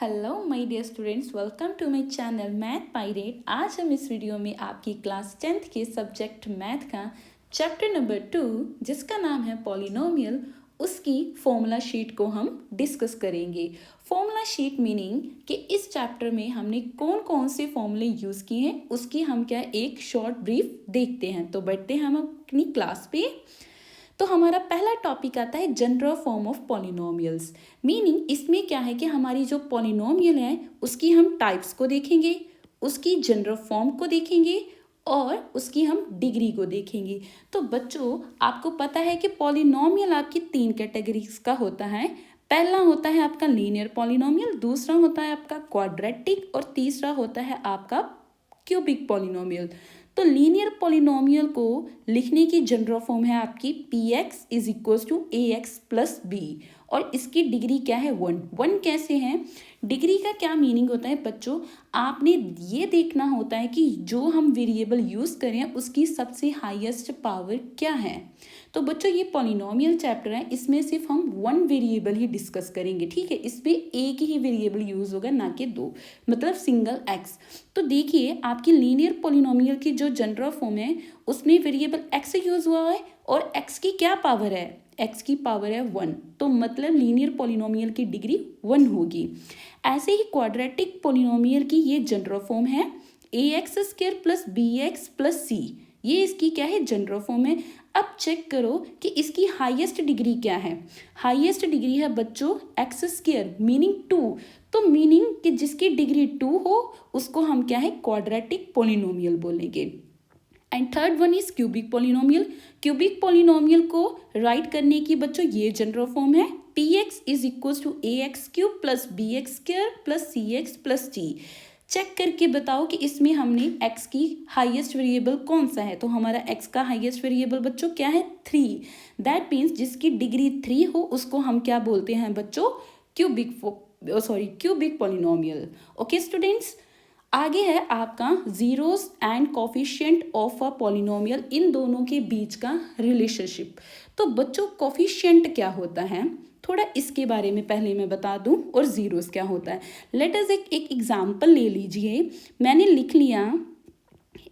Hello my dear students, welcome to my channel math pirate. आज हम इस video में आपकी क्लास 10th के सब्जेक्ट मैथ का चैप्टर नंबर 2 जिसका नाम है पॉलिनोमियल, उसकी फॉर्मूला शीट को हम डिस्कस करेंगे। फॉर्मूला शीट मीनिंग कि इस चैप्टर में हमने कौन कौन से फॉर्मूले यूज़ किए हैं उसकी हम एक शॉर्ट ब्रीफ देखते हैं। तो बढ़ते हैं हम अपनी क्लास पे। तो हमारा पहला टॉपिक आता है general form of polynomials. Meaning इसमें क्या है कि हमारी जो पॉलिनोमियल है उसकी हम टाइप्स को देखेंगे, उसकी जनरल फॉर्म को देखेंगे और उसकी हम डिग्री को देखेंगे। तो बच्चों, आपको पता है कि पॉलिनोमियल आपकी 3 कैटेगरीज का होता है। पहला होता है आपका लीनियर पॉलिनोमियल, दूसरा होता है आपका क्वाड्रेटिक और तीसरा होता है आपका क्यूबिक पॉलिनोमियल। तो लीनियर पॉलिनोमियल को लिखने की जनरल फॉर्म है आपकी px is equals to ax plus b और इसकी डिग्री क्या है 1 कैसे है? डिग्री का क्या मीनिंग होता है बच्चों? आपने ये देखना होता है कि जो हम वेरिएबल यूज़ करें उसकी सबसे हाईएस्ट पावर क्या है। तो बच्चों, ये पॉलिनोमियल चैप्टर है, इसमें सिर्फ हम 1 वेरिएबल ही डिस्कस करेंगे, ठीक है। इसमें एक ही वेरिएबल यूज़ होगा, ना कि 2, मतलब सिंगल एक्स। तो देखिए, आपकी लीनियर पॉलिनोमियल की जो जनरल फॉर्म है उसमें वेरिएबल एक्स यूज़ हुआ है और एक्स की क्या पावर है? एक्स की पावर है 1, तो मतलब लीनियर पॉलिनोमियल की डिग्री 1 होगी। ऐसे ही क्वाड्रेटिक पॉलिनोमियल की ये जनरल फॉर्म है ax² प्लस bx प्लस सी। ये इसकी क्या है? जनरल फॉर्म है। अब चेक करो कि इसकी हाईएस्ट डिग्री क्या है। हाईएस्ट डिग्री है बच्चों x² मीनिंग 2। तो मीनिंग कि जिसकी डिग्री 2 हो उसको हम क्या है? क्वाड्रेटिक पॉलिनोमियल बोलेंगे। And third one is cubic polynomial. Cubic polynomial को राइट करने की बच्चों ये जनरल फॉर्म है px is equal to ax³ plus bx² plus cx plus t। Check करके बताओ कि इसमें हमने x की हाईएस्ट वेरिएबल कौन सा है। तो हमारा x का हाईएस्ट वेरिएबल बच्चों क्या है? 3। दैट मीन्स जिसकी डिग्री 3 हो उसको हम क्या बोलते हैं बच्चों? Cubic polynomial. ओके स्टूडेंट्स, आगे है आपका zeros and coefficient of a polynomial, इन दोनों के बीच का रिलेशनशिप। तो बच्चों, कोफिशिएंट क्या होता है थोड़ा इसके बारे में पहले मैं बता दूं, और जीरोस क्या होता है। लेट अस एक एग्जांपल ले लीजिए। मैंने लिख लिया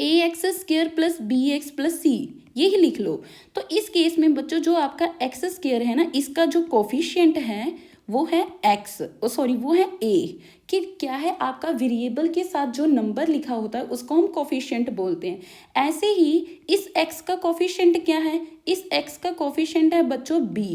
ax² plus bx plus C, यही लिख लो। तो इस केस में बच्चों जो आपका x² है ना, इसका जो कोफिशिएंट है वो है वो है a। कि क्या है? आपका वेरिएबल के साथ जो नंबर लिखा होता है उसको हम कोफिशिएंट बोलते हैं। ऐसे ही इस x का कोफिशिएंट क्या है? इस x का कोफिशिएंट है बच्चों b,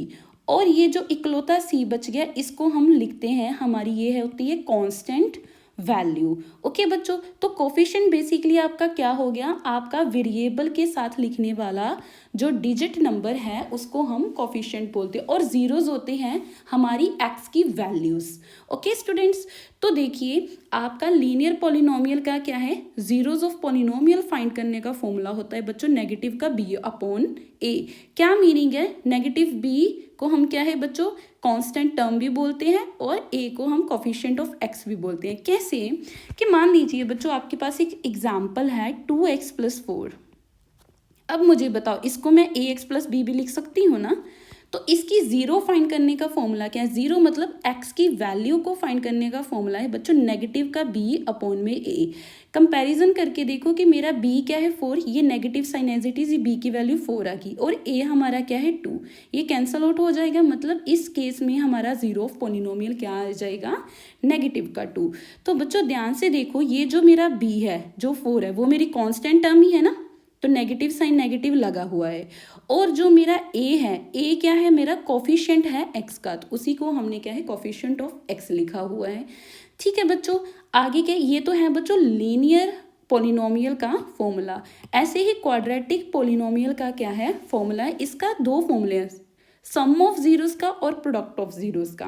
और ये जो इकलौता c बच गया इसको हम लिखते हैं, हमारी ये होती है कांस्टेंट वैल्यू। ओके बच्चों, तो कोफिशिएंट बेसिकली आपका क्या हो गया? आपका वेरिएबल के साथ लिखने वाला जो डिजिट नंबर है उसको हम कोफिशिएंट बोलते हैं, और जीरोस होते हैं हमारी एक्स की वैल्यूज। ओके स्टूडेंट्स, तो देखिए आपका लीनियर पॉलिनोमियल का क्या है? जीरोस ऑफ पॉलिनोमियल फाइंड करने का फॉर्मूला होता है बच्चों नेगेटिव का b अपॉन a। क्या मीनिंग है? नेगेटिव b को हम क्या है बच्चों? कांस्टेंट टर्म भी बोलते हैं और a को हम कोफिशिएंट ऑफ x भी बोलते हैं। कैसे? कि मान लीजिए बच्चों आपके पास एक एग्जाम्पल है 2x प्लस 4। अब मुझे बताओ, इसको मैं ax प्लस b भी लिख सकती हूँ ना। तो इसकी जीरो फाइंड करने का फॉर्मूला क्या है? जीरो मतलब x की वैल्यू को फाइंड करने का फॉर्मूला है बच्चों नेगेटिव का b अपॉन में a। कंपैरिजन करके देखो कि मेरा b क्या है 4, ये negative sign as it is, b की वैल्यू 4 आ गई, और a हमारा क्या है 2, ये कैंसल आउट हो जाएगा। मतलब इस केस में हमारा जीरो ऑफ पॉलिनोमियल क्या आ जाएगा? नेगेटिव का 2। तो बच्चों ध्यान से देखो, ये जो मेरा b है जो 4 है वो मेरी कॉन्स्टेंट टर्म ही है ना, तो नेगेटिव साइन नेगेटिव लगा हुआ है। और जो मेरा a है, a क्या है? मेरा कोफिशिएंट है x का, तो उसी को हमने क्या है? कोफिशिएंट ऑफ x लिखा हुआ है। ठीक है बच्चों, आगे क्या? ये तो है बच्चों लीनियर पॉलिनोमियल का फॉर्मूला। ऐसे ही क्वाड्रेटिक पॉलिनोमियल का क्या है फॉर्मूला है? इसका 2 फॉर्मूले हैं, सम ऑफ जीरोस का और प्रोडक्ट ऑफ जीरोस का।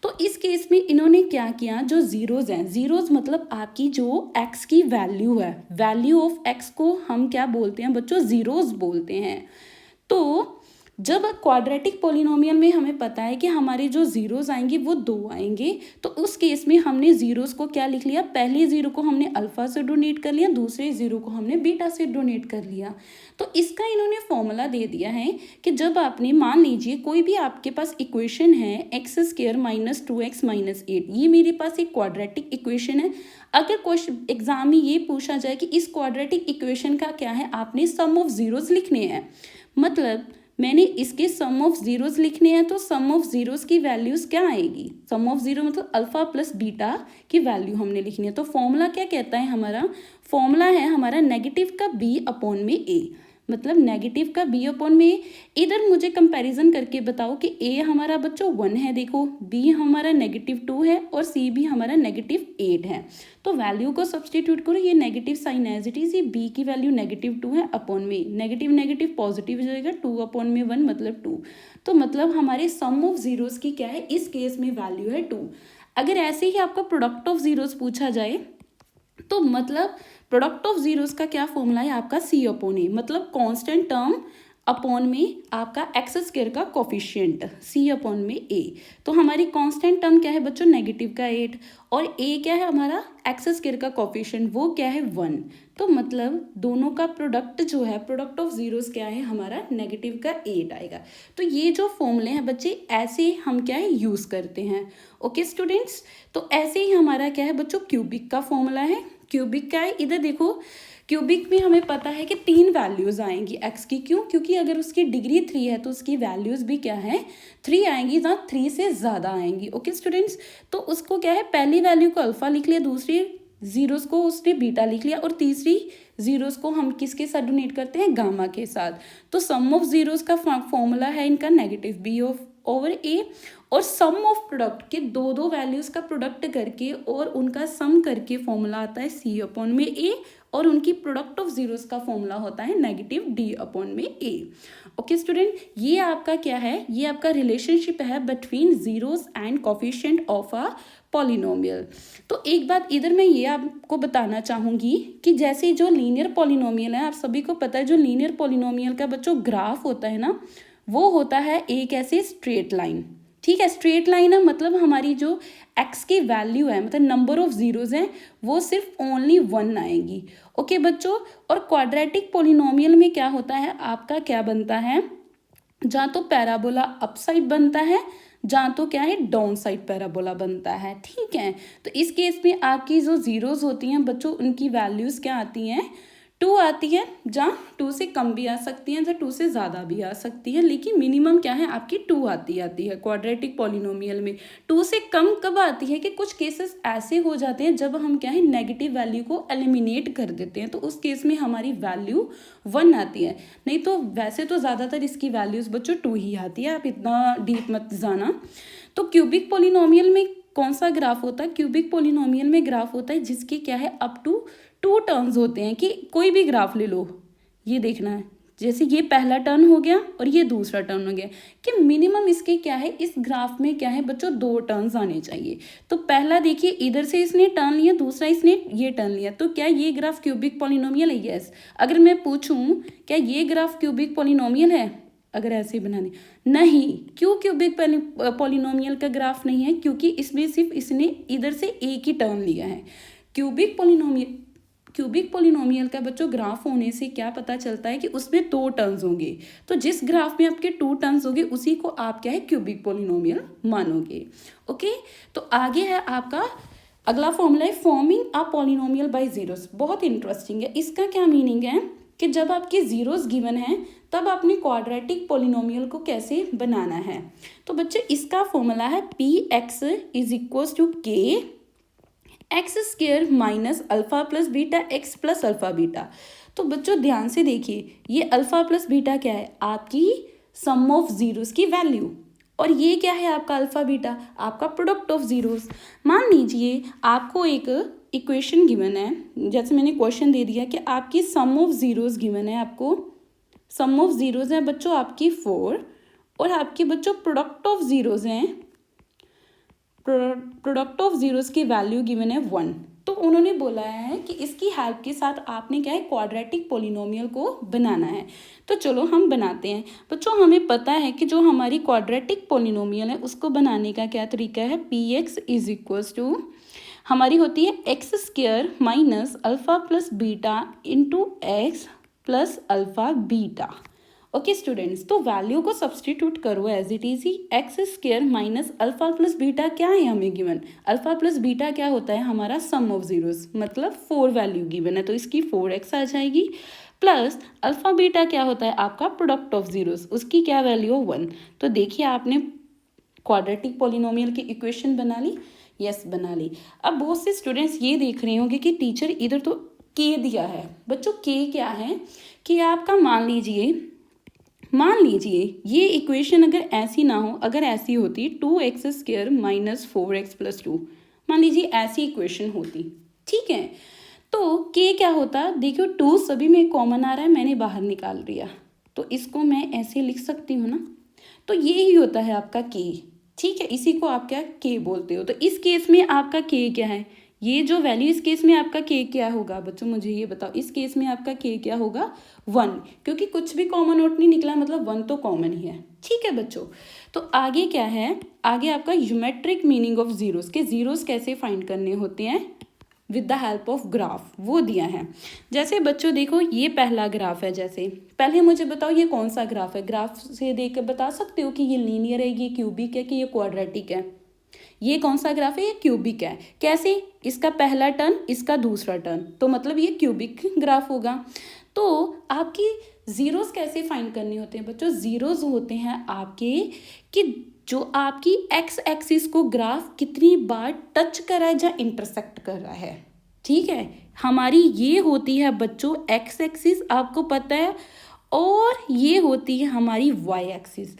तो इस केस में इन्होंने क्या किया? जो जीरोस हैं, जीरोस मतलब आपकी जो x की वैल्यू है, वैल्यू ऑफ x को हम क्या बोलते हैं बच्चों? जीरोस बोलते हैं। तो जब क्वाड्रेटिक पॉलिनोमियल में हमें पता है कि हमारे जो जीरोस आएंगे वो 2 आएंगे, तो उस केस में हमने जीरोस को क्या लिख लिया, पहले जीरो को हमने अल्फा से डोनेट कर लिया, दूसरे जीरो को हमने बीटा से डोनेट कर लिया। तो इसका इन्होंने फॉर्मूला दे दिया है कि जब आपने मान लीजिए कोई भी आपके पास इक्वेशन है x square minus 2x minus 8, ये मेरे पास एक क्वाड्रेटिक इक्वेशन है। अगर क्वेश्चन एग्जाम में ये पूछा जाए कि इस क्वाड्रेटिक इक्वेशन का क्या है, आपने सम ऑफ जीरोस लिखने हैं, मतलब मैंने इसके सम ऑफ जीरोस लिखने हैं, तो सम ऑफ जीरोस की वैल्यूज क्या आएगी, सम ऑफ जीरो मतलब अल्फा प्लस बीटा की वैल्यू हमने लिखनी है। तो फॉर्मूला क्या कहता है हमारा, फॉर्मूला है हमारा नेगेटिव का b अपॉन में a, मतलब नेगेटिव का b अपॉन में। इधर मुझे कंपैरिजन करके बताओ कि a हमारा बच्चों 1 है, देखो b हमारा -2 है और c भी हमारा -8 है। तो वैल्यू को सब्सटीट्यूट करो, ये negative sign as it is, ये b की वैल्यू -2 है अपॉन में नेगेटिव नेगेटिव पॉजिटिव हो जाएगा, 2 अपॉन में 1 मतलब 2। तो मतलब हमारे सम ऑफ जीरोस की क्या है, इस केस में वैल्यू है 2। अगर ऐसे ही आपका प्रोडक्ट ऑफ जीरोस पूछा जाए तो मतलब प्रोडक्ट ऑफ जीरोस का क्या फॉर्मूला है आपका, सी अपॉन ए, मतलब कांस्टेंट टर्म अपॉन में आपका एक्स स्क्वायर का कोफिशिएंट सी अपॉन में ए। तो हमारी कांस्टेंट टर्म क्या है बच्चों, नेगेटिव का 8, और ए क्या है हमारा एक्स स्क्वायर का कोफिशिएंट, वो क्या है 1। तो मतलब दोनों का प्रोडक्ट जो है, प्रोडक्ट ऑफ जीरोस क्या है हमारा, नेगेटिव का 8 आएगा। तो ये जो फॉर्मूले हैं बच्चे, ऐसे हम क्या है यूज़ करते हैं। ओके स्टूडेंट्स, तो ऐसे ही हमारा क्या है बच्चों, क्यूबिक का फॉर्मूला है। क्यूबिक का है, इधर देखो क्यूबिक में हमें पता है कि 3 वैल्यूज़ आएंगी एक्स की, क्यों, क्योंकि अगर उसकी डिग्री 3 है तो उसकी वैल्यूज़ भी क्या है 3 आएंगी, जहाँ 3 से ज़्यादा आएंगी। ओके स्टूडेंट्स, तो उसको क्या है, पहली वैल्यू को अल्फा लिख लिया, दूसरी जीरोस को उसने बीटा लिख लिया, और तीसरी जीरोस को हम किसके साथ डोनेट करते हैं, गामा के साथ। तो सम ऑफ जीरोस का फॉर्मूला है इनका नेगेटिव बी ऑफ ओवर ए, और सम ऑफ प्रोडक्ट के दो वैल्यूज का प्रोडक्ट करके और उनका सम करके फॉर्मूला आता है सी अपॉन में ए, और उनकी प्रोडक्ट ऑफ जीरोस का फॉर्मूला होता है नेगेटिव डी अपॉन में ए। ओके स्टूडेंट, ये आपका क्या है, ये आपका रिलेशनशिप है between zeros and coefficient of a polynomial. तो एक बात इधर मैं ये आपको बताना चाहूँगी कि जैसे जो लीनियर पॉलिनोमियल है, आप सभी को पता है जो लीनियर पॉलिनोमियल का बच्चों ग्राफ होता है ना, वो होता है एक ऐसे स्ट्रेट लाइन। ठीक है, स्ट्रेट लाइन है, मतलब हमारी जो x की वैल्यू है, मतलब नंबर ऑफ जीरोज हैं, वो सिर्फ ओनली 1 आएंगी। ओके बच्चों, और क्वाड्रेटिक पॉलिनोमियल में क्या होता है, आपका क्या बनता है, जहाँ तो पैराबोला अप साइड बनता है, जहाँ तो क्या है डाउन साइड पैराबोला बनता है। ठीक है, तो इस केस में आपकी जो जीरोज होती हैं बच्चों, उनकी वैल्यूज़ क्या आती हैं, 2 आती है, जहाँ 2 से कम भी आ सकती हैं, जहाँ 2 से ज़्यादा भी आ सकती है, लेकिन मिनिमम क्या है आपकी 2 आती है क्वाड्रेटिक पॉलिनोमियल में। 2 से कम कब आती है कि कुछ केसेस ऐसे हो जाते हैं जब हम क्या है नेगेटिव वैल्यू को एलिमिनेट कर देते हैं, तो उस केस में हमारी वैल्यू 1 आती है। नहीं तो वैसे तो ज़्यादातर इसकी वैल्यूज़ बच्चों 2 ही आती है, आप इतना डीप मत जाना। तो क्यूबिक पॉलिनोमियल में कौन सा ग्राफ होता है, क्यूबिक पॉलिनोमियल में ग्राफ होता है जिसके क्या है अप टू 2 टर्न्स होते हैं, कि कोई भी ग्राफ ले लो, ये देखना है, जैसे ये पहला टर्न हो गया और ये दूसरा टर्न हो गया, कि मिनिमम इसके क्या है, इस ग्राफ में क्या है बच्चों 2 टर्न्स आने चाहिए। तो पहला देखिए इधर से इसने टर्न लिया, दूसरा इसने ये टर्न लिया, तो क्या ये ग्राफ क्यूबिक पॉलिनोमियल है, यस। अगर मैं पूछूं क्या ये ग्राफ क्यूबिक पॉलिनोमियल है, अगर ऐसे बनाने, नहीं, क्यों क्यूबिक पॉलिनोमियल का ग्राफ नहीं है, क्योंकि इसमें सिर्फ इसने इधर से एक ही टर्न लिया है। क्यूबिक पॉलिनोमियल का बच्चों ग्राफ होने से क्या पता चलता है कि उसमें 2 टर्न्स होंगे, तो जिस ग्राफ में आपके 2 टर्न्स होंगे उसी को आप क्या है क्यूबिक पॉलिनोमियल मानोगे। ओके, तो आगे है आपका अगला फॉर्मूला है forming a polynomial bye zeros. बहुत इंटरेस्टिंग है, इसका क्या मीनिंग है कि जब आपके जीरोस गिवन है तब आपने क्वाड्रेटिक पॉलिनोमियल को कैसे बनाना है। तो बच्चे इसका फॉर्मूला है px is equals to k x square minus alpha plus beta x plus alpha beta. तो बच्चों ध्यान से देखिए, ये अल्फा प्लस बीटा क्या है, आपकी सम ऑफ जीरोस की वैल्यू, और ये क्या है आपका अल्फा बीटा, आपका प्रोडक्ट ऑफ जीरोस। मान लीजिए आपको एक इक्वेशन गिवन है, जैसे मैंने क्वेश्चन दे दिया कि आपकी सम ऑफ जीरोस गिवन है, आपको सम ऑफ जीरोस है बच्चों आपकी 4, और आपके बच्चों प्रोडक्ट ऑफ जीरोस हैं, प्रोडक्ट ऑफ जीरोस की वैल्यू गिवन है 1। तो उन्होंने बोला है कि इसकी हेल्प के साथ आपने क्या है क्वाड्रेटिक पोलिनोमियल को बनाना है। तो चलो हम बनाते हैं। बच्चों हमें पता है कि जो हमारी क्वाड्रेटिक पोलिनोमियल है उसको बनाने का क्या तरीका है, p x is equals to हमारी होती है x square minus alpha plus beta into x plus alpha beta. Okay students, तो वैल्यू को सब्सटीट्यूट करो एज इट इज ही। X square minus alpha plus beta क्या है हमें गिवन, अल्फा प्लस बीटा क्या होता है हमारा सम ऑफ जीरोस, मतलब 4 वैल्यू गिवन है तो इसकी 4x आ जाएगी, प्लस अल्फा बीटा क्या होता है आपका प्रोडक्ट ऑफ जीरोस, उसकी क्या वैल्यू है 1। तो देखिए आपने क्वाड्रेटिक पॉलिनोमियल की इक्वेशन बना ली, यस बना ली। अब बहुत से स्टूडेंट्स ये देख रहे होंगे कि टीचर इधर तो के दिया है। बच्चों के क्या है कि आपका मान लीजिए ये इक्वेशन अगर ऐसी ना हो, अगर ऐसी होती 2x square minus 4x plus 2, मान लीजिए ऐसी इक्वेशन होती, ठीक है, तो के क्या होता, देखियो 2 सभी में कॉमन आ रहा है, मैंने बाहर निकाल दिया, तो इसको मैं ऐसे लिख सकती हूँ ना, तो ये ही होता है आपका के, ठीक है, इसी को आप क्या के बोलते हो। तो इस केस में आपका के क्या है, ये जो वैल्यू इस केस में आपका के क्या होगा बच्चों, मुझे ये बताओ, इस केस में आपका के क्या होगा 1, क्योंकि कुछ भी कॉमन आउट नहीं निकला, मतलब 1 तो कॉमन ही है, ठीक है बच्चों। तो आगे क्या है, आगे आपका ज्योमेट्रिक मीनिंग ऑफ जीरोस, के जीरोस कैसे फाइंड करने होते हैं with the help of graph, वो दिया है। जैसे बच्चों देखो ये पहला ग्राफ है, जैसे पहले मुझे बताओ ये कौन सा ग्राफ है, ग्राफ से देख कर बता सकते हो कि ये लीनियर है, ये क्यूबिक है कि ये क्वाड्रेटिक है, ये कौन सा ग्राफ है, ये क्यूबिक है। कैसे, इसका पहला टर्न इसका दूसरा टर्न, तो मतलब ये क्यूबिक ग्राफ होगा। तो आपकी जीरोस कैसे फाइंड करने होते हैं बच्चों, जीरोस होते हैं आपके कि जो आपकी एक्स एक्सिस को ग्राफ कितनी बार टच कर रहा है या इंटरसेक्ट कर रहा है, ठीक है, हमारी ये होती है बच्चों एक्स एक्सिस, आपको पता है, और ये होती है हमारी वाई एक्सिस।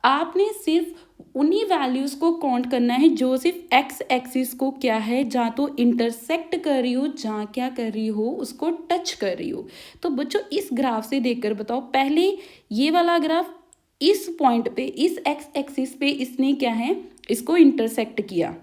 आपने सिर्फ उन्हीं वैल्यूज़ को काउंट करना है जो सिर्फ एक्स एक्सिस को क्या है, जहाँ तो इंटरसेक्ट कर रही हो, जहाँ क्या कर रही हो, उसको टच कर रही हो। तो बच्चों इस ग्राफ से देखकर बताओ, पहले ये वाला ग्राफ इस पॉइंट पे, इस एक्स एक्सिस पे इसने क्या है, इसको इंटरसेक्ट किया,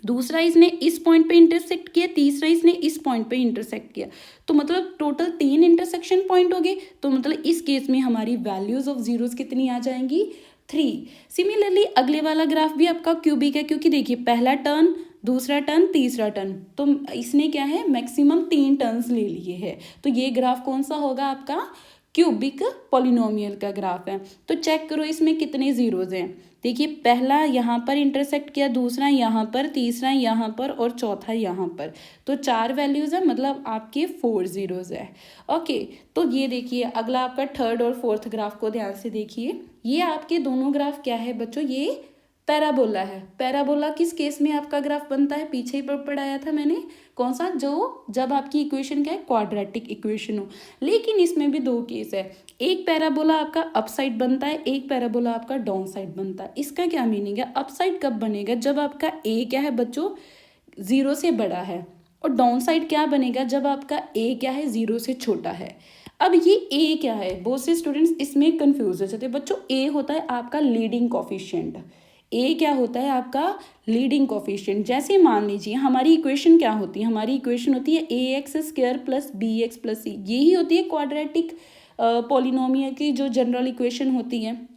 दूसरा इसने इस पॉइंट पे इंटरसेक्ट किया, तीसरा इसने इस पॉइंट पे इंटरसेक्ट किया, तो मतलब टोटल 3 इंटरसेक्शन पॉइंट हो गए। तो मतलब इस केस में हमारी वैल्यूज ऑफ जीरोस कितनी आ जाएंगी, 3। सिमिलरली अगले वाला ग्राफ भी आपका क्यूबिक है, क्योंकि देखिए पहला टर्न, दूसरा टर्न, तीसरा टर्न, तो इसने क्या है मैक्सिमम 3 टर्न्स ले लिए हैं, तो ये ग्राफ कौन सा होगा आपका क्यूबिक पॉलिनोमियल का ग्राफ है। तो चेक करो इसमें कितने जीरोज हैं, देखिए पहला यहाँ पर इंटरसेक्ट किया, दूसरा यहाँ पर, तीसरा यहाँ पर और चौथा यहाँ पर, तो 4 वैल्यूज़ है, मतलब आपके 4 जीरोज है। ओके, तो ये देखिए अगला आपका थर्ड और फोर्थ ग्राफ को ध्यान से देखिए, ये आपके दोनों ग्राफ क्या है बच्चों, ये पैराबोला है। पैराबोला किस केस में आपका ग्राफ बनता है, पीछे ही पढ़ाया था मैंने, कौन सा, जो जब आपकी इक्वेशन क्या है क्वाड्रेटिक इक्वेशन हो। लेकिन इसमें भी 2 केस है, एक पैराबोला आपका अप साइड बनता है, एक पैराबोला आपका डाउन साइड बनता है। इसका क्या मीनिंग है, अप साइड कब बनेगा, जब आपका ए क्या है बच्चों 0 से बड़ा है, और डाउन साइड क्या बनेगा, जब आपका ए क्या है 0 से छोटा है। अब ये ए क्या है, बहुत से स्टूडेंट्स इसमें कंफ्यूज हो जाते हैं बच्चों। ए होता है आपका लीडिंग कोफिशिएंट, ए क्या होता है आपका लीडिंग कोफिशिएंट। जैसे मान लीजिए हमारी इक्वेशन क्या होती है, हमारी इक्वेशन होती है A X square plus B X plus C, यही होती है क्वाड्रेटिक पॉलिनोमियल की जो जनरल इक्वेशन होती है।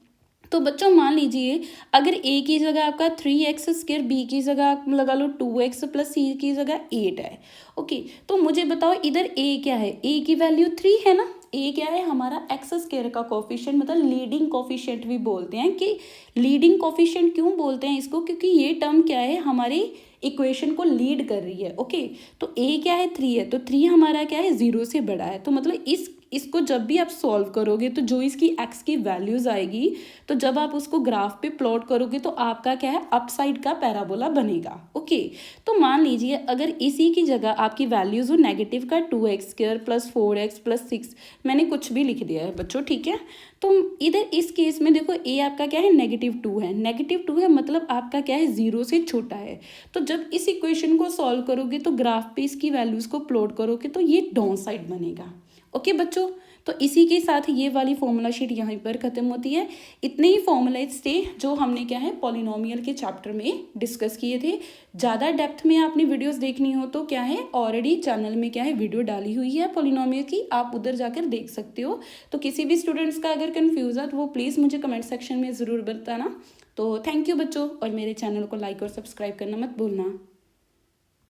तो बच्चों मान लीजिए अगर ए की जगह आपका 3x स्क्वायर, बी की जगह आप लगा लो 2x प्लस सी की जगह 8 है। ओके, तो मुझे बताओ इधर ए क्या है, ए की वैल्यू 3 है ना, ए क्या है हमारा एक्स स्क्वायर का कोफिशिएंट, मतलब लीडिंग कोफिशिएंट भी बोलते हैं। कि लीडिंग कोफिशिएंट क्यों बोलते हैं इसको, क्योंकि ये टर्म क्या है हमारी इक्वेशन को लीड कर रही है। ओके, तो ए क्या है 3 है, तो 3 हमारा क्या है 0 से बड़ा है, तो मतलब इसको जब भी आप सॉल्व करोगे तो जो इसकी एक्स की वैल्यूज आएगी, तो जब आप उसको ग्राफ पे प्लॉट करोगे तो आपका क्या है अपसाइड का पैराबोला बनेगा। ओके, तो मान लीजिए अगर इसी की जगह आपकी वैल्यूज हो नेगेटिव का 2x square plus 4x plus 6, मैंने कुछ भी लिख दिया है बच्चों, ठीक है। तो इधर इस केस में देखो ए आपका क्या है -2 है, -2 है मतलब आपका क्या है 0 से छोटा है। तो जब इस इक्वेशन को सॉल्व करोगे तो ग्राफ पे इसकी वैल्यूज को प्लॉट करोगे तो ये डाउन साइड बनेगा। ओके बच्चों, तो इसी के साथ ये वाली फॉर्मूला शीट यहाँ पर ख़त्म होती है। इतने ही फॉर्मूलाज थे जो हमने क्या है पॉलिनोमियल के चैप्टर में डिस्कस किए थे। ज़्यादा डेप्थ में आपने वीडियोस देखनी हो तो क्या है ऑलरेडी चैनल में क्या है वीडियो डाली हुई है पॉलिनोमियल की, आप उधर जाकर देख सकते हो। तो किसी भी स्टूडेंट्स का अगर कन्फ्यूज़ है तो वो प्लीज़ मुझे कमेंट सेक्शन में ज़रूर बताना। तो थैंक यू बच्चों, और मेरे चैनल को लाइक और सब्सक्राइब करना मत भूलना।